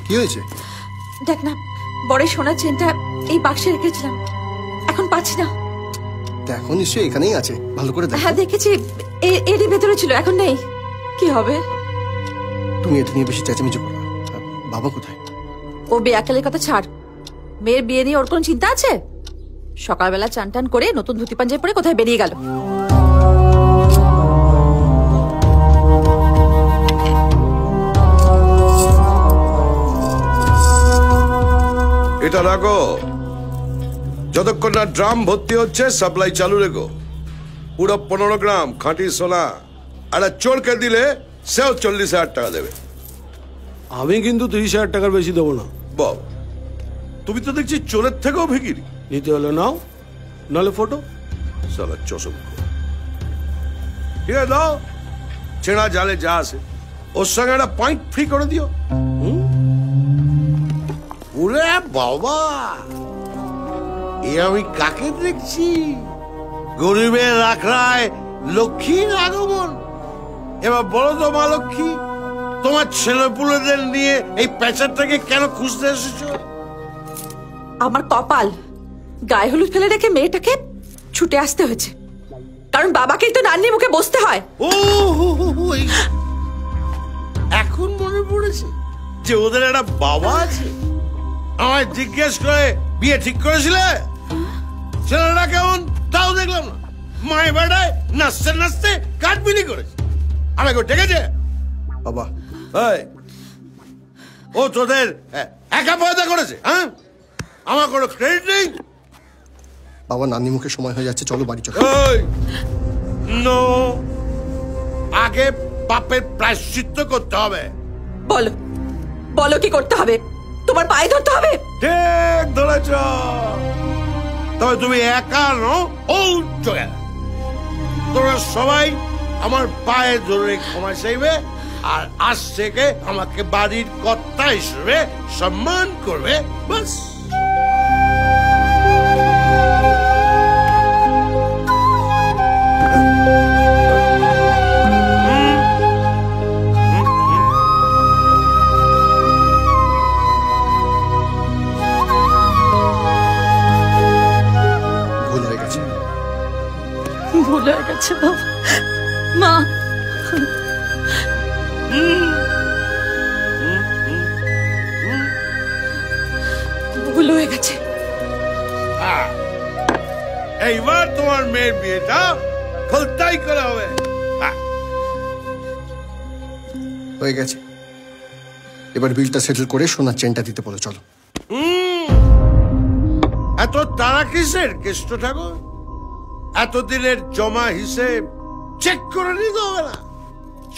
কি হয়েছে? দেখ না, বড় সোনার চেনটা এই বাক্সে রেখেছিলাম, এখন পাচ্ছি না। দেখো নিশ্চয়ই এখানেই আছে, ভালো করে দেখো। হ্যাঁ দেখেছি, এরই ভেতরে ছিল, এখন নেই। কি হবে? তুমি এটা নিয়ে বেশি চেঁচামেচি করো। বাবা কোথায়? ও বেয়াকালের কথা ছাড়, মেয়ের বিয়ে নিয়ে ওর কোন চিন্তা আছে? সকালবেলা চান টান করে নতুন ধুতি পাঞ্জাবি পরে কোথায় বেরিয়ে গেল। এটা রাখো, যতক্ষণ না ড্রাম ভর্তি হচ্ছে সাপ্লাই চালু রেখো। পুরো 15 গ্রাম খাঁটি সোনা। আর চোরকে দিলে সেও 40,000 টাকা দেবে। আমি কিন্তু 30,000 টাকার বেশি দেবো না। বাবা, তুমি তো দেখছি চোরের থেকেও ভিখিরি। নিতে হলে নাও, নাহলে ফটো। সালা চশম। ঠিক আছে দাও, ছেঁড়া জালে যা আছে ওর সঙ্গে একটা পয়েন্ট ফ্রি করে দিও। ওরে বাবা, এ আমি কাকে দেখছি? গরিবের রাখরায় লক্ষ্মীর আগমন। এবার বলো তো মা লক্ষ্মী, তোমার ছেলেপুলেদের নিয়ে এই প্যাচারটাকে কেন খুঁজতে এসেছো? আমার কপাল, গায়ে হলুদ ফেলে রেখে মেয়েটাকে ছুটে আসতে হয়েছে, কারণ বাবাকেই তো নান্নির মুখে বসতে হয়। ও এখন মনে পড়েছে যে ওদের একটা বাবা আছে। আমায় জিজ্ঞেস করে বিয়ে ঠিক করেছিলে? ছেলেটা কেমন তাও দেখলাম না, মায়ের বেড়ায় নাচতে নাচতে কাঠবিলি করেছে। আমাকে ডেকেছে বাবা। ও তোদের একা পয়দা করেছে? হ্যাঁ, আমার কোনো ক্রেডিট নেই। বাবা, নান্নি মুখে সময় হয়ে যাচ্ছে, চলো বাড়ি চলো। নো, আগে পাপের প্রায়শ্চিত্ত করতে হবে। বলো বলো কি করতে হবে? তোমার পায়ে ধরতে হবে? ঠিক ধরেছ, তবে তুমি একা নও, ও চলে। তোমরা সবাই আমার পায়ে ধরে ক্ষমা চাইবে, আর আজ থেকে আমাকে বাড়ির কর্তা হিসেবে সম্মান করবে, বাস। ভুল হয়ে গেছে বাবা, মা। ভুল হয়ে গেছে। এইবার তোমার মেয়ের বিয়েটা খলতাই করা হবে। হয়ে গেছে, এবার বিলটা সেটেল করে সোনার চেনটা দিতে বলো, চলো। এত তারা কিসের কেষ্ট ঠাকুর? এতদিনের জমা হিসেব চেক করে নিতে হবে না?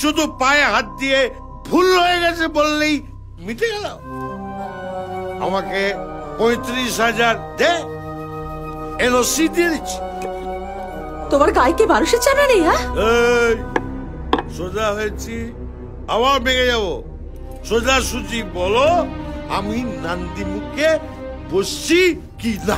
শুধু পায়ে হাত দিয়ে ভুল হয়ে গেছে বললেই মিটে গেল? আমাকে 35,000 দে, এনওসি দিয়ে দিচ্ছি। তোমার গায়ে কি মানুষের চামড়া নেই? হ্যাঁ, সোজা হয়েছি, আবার ভেঙে যাবো। সোজা সুজি বলো, আমি নান্দি মুখে বসছি কি না?